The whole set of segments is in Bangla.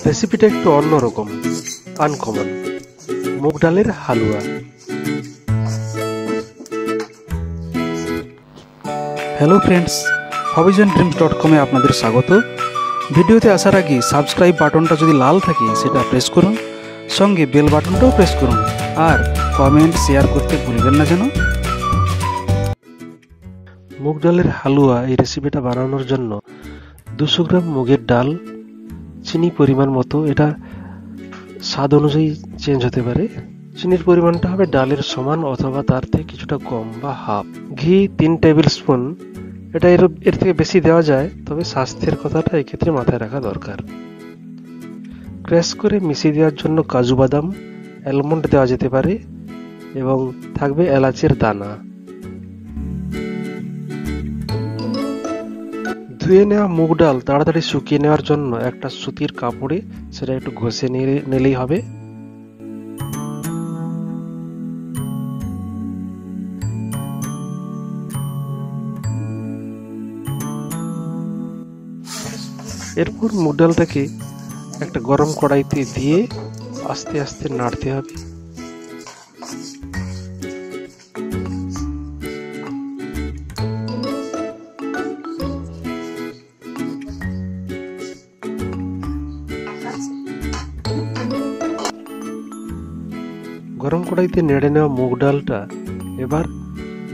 রেসিপিটা একটু অন্যরকম, আনকমন। মুগ ডালের হালুয়া। হ্যালো ফ্রেন্ডস, hobbiesandDreams.com-এ আপনাদের স্বাগত। ভিডিওতে আসার আগে সাবস্ক্রাইব বাটনটা যদি লাল থাকে সেটা প্রেস করুন, সঙ্গে বেল বাটনটাও প্রেস করুন, আর কমেন্ট শেয়ার করতে ভুলবেন না যেন। মুগ ডালের হালুয়া এই রেসিপিটা বানানোর জন্য 200 গ্রাম মুগের ডাল, চিনি পরিমাণ মতো, এটা স্বাদ অনুযায়ী চেঞ্জ হতে পারে। চিনির পরিমাণটা হবে ডালের সমান অথবা তার থেকে কিছুটা কম বা হাফ। ঘি 3 টেবিল স্পুন, এটা এর থেকে বেশি দেওয়া যায়, তবে স্বাস্থ্যের কথাটা এক্ষেত্রে মাথায় রাখা দরকার। ক্র্যাশ করে মিশিয়ে দেওয়ার জন্য কাজু বাদাম, অ্যালমন্ড দেওয়া যেতে পারে এবং থাকবে এলাচের দানা। ধুয়ে নেওয়া মুগ ডাল তাড়াতাড়ি শুকিয়ে নেওয়ার জন্য একটা সুতির কাপড়ে সেটা একটু ঘষে নিলেই হবে। এরপর মুগ ডালটাকে একটা গরম কড়াইতে দিয়ে আস্তে আস্তে নাড়তে হবে। গরম কড়াইতে নেড়ে নেওয়া মুগ ডালটা এবার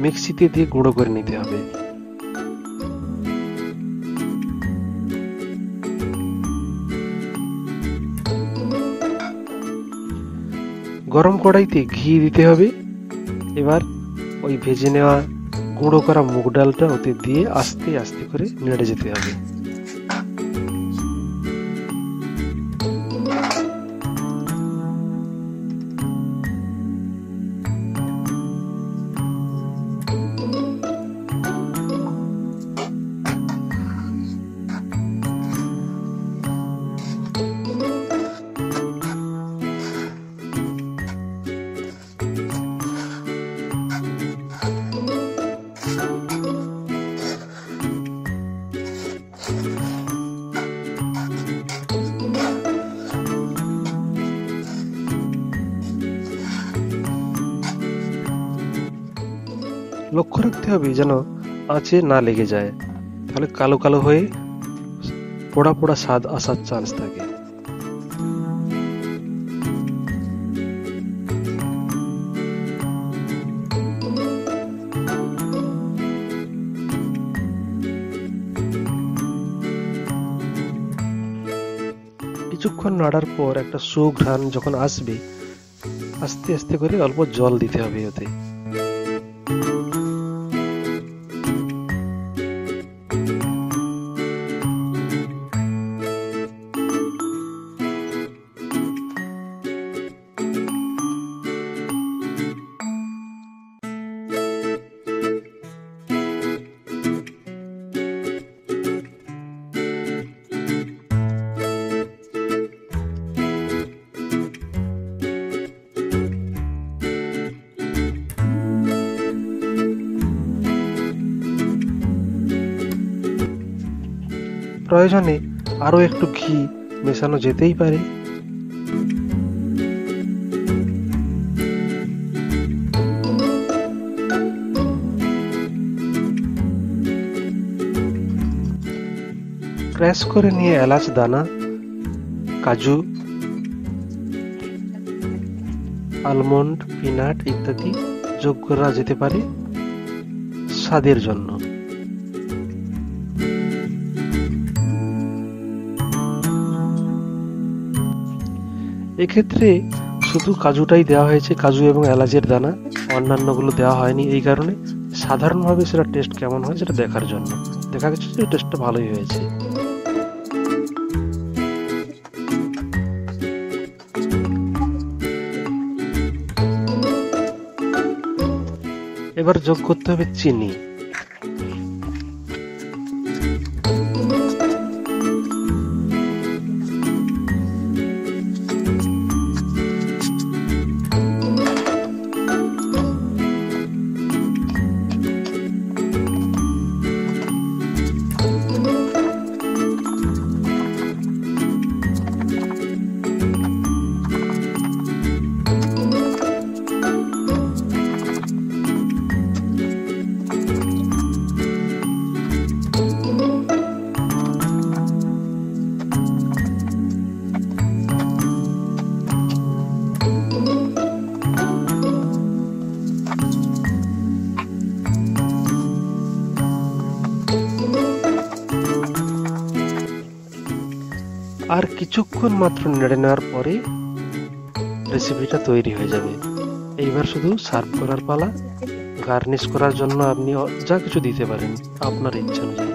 মিক্সিতে দিয়ে গুঁড়ো করে নিতে হবে। গরম কড়াইতে ঘি দিতে হবে। এবার ওই ভেজে নেওয়া গুঁড়ো করা মুগ ডালটা ওতে দিয়ে আস্তে আস্তে করে নেড়ে যেতে হবে। লক্ষ্য রাখতে হবে যেন আঁচে না লেগে যায়, তাহলে কালো কালো হয়ে পোড়া পোড়া স্বাদ আসার চান্স থাকে। কিছুক্ষণ নাড়ার পর একটা সুঘ্রাণ যখন আসবে, আস্তে আস্তে করে অল্প জল দিতে হবে ওতে। প্রয়োজনে আরো একটু ঘি মেশানো যেতেই পারে। ক্র্যাশ করে নিয়ে এলাচ দানা, কাজু, আলমন্ড, পিনাট ইত্যাদি যোগ করা যেতে পারে স্বাদের জন্য। এক্ষেত্রে শুধু কাজুটাই দেওয়া হয়েছে, কাজু এবং এলাচের দানা, অন্যান্যগুলো দেওয়া হয়নি। এই কারণে সাধারণভাবে সেটা টেস্ট কেমন হয় সেটা দেখার জন্য। দেখা গেছে যে টেস্টটা ভালোই হয়েছে। এবার যোগ করতে হবে চিনি। আর কিছুক্ষণ মাত্র নেড়ে নেওয়ার পরে রেসিপিটা তৈরি হয়ে যাবে। এইবার শুধু সার্ভ করার পালা। গার্নিশ করার জন্য আপনি যা কিছু দিতে পারেন আপনার ইচ্ছা অনুযায়ী।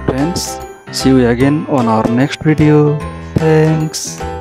Friends, see you again on our next video. Thanks.